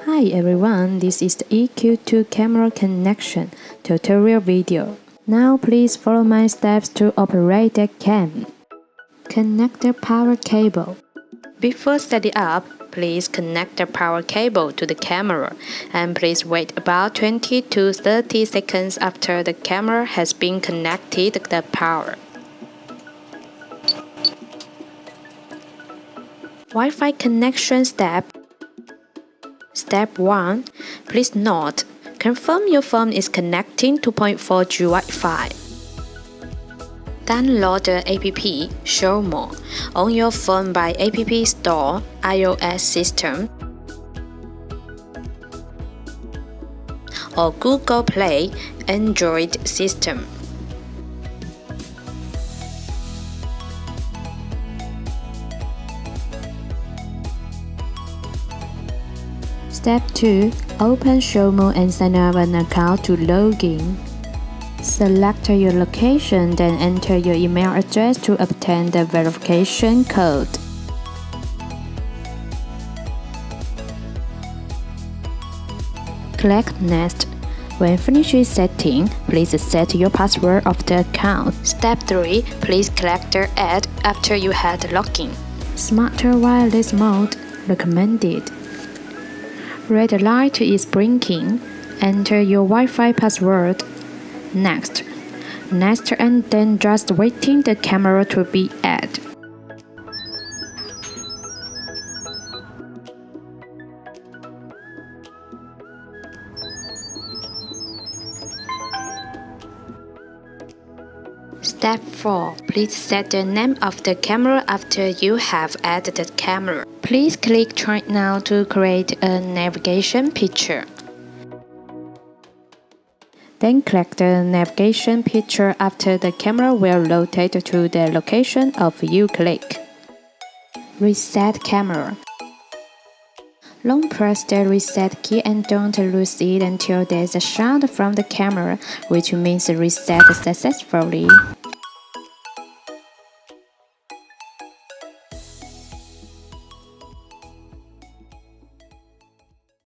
Hi everyone, this is the EQ2 camera connection tutorial video. Now please follow my steps to operate the cam. Connect the power cable. Before setting up, please connect the power cable to the camera and please wait about 20 to 30 seconds after the camera has been connected to the power. Wi-Fi connection step. Step 1. Please note, confirm your phone is connecting to 2.4G Wi-Fi. Download the app Show More on your phone by App Store, iOS system, or Google Play, Android system. Step 2. Open Show More and sign up an account to log in. Select your location, then enter your email address to obtain the verification code. Click Next. When finished setting, please set your password of the account. Step 3. Please click the Add after you had login. Smarter wireless mode recommended. Red light is blinking. Enter your Wi-Fi password. Next, and then just waiting the camera to be added. Step 4. Please set the name of the camera after you have added the camera. Please click Try Now to create a navigation picture. Then click the navigation picture after the camera will rotate to the location of you click. Reset camera. Long press the reset key and don't lose it until there's a sound from the camera, which means reset successfully.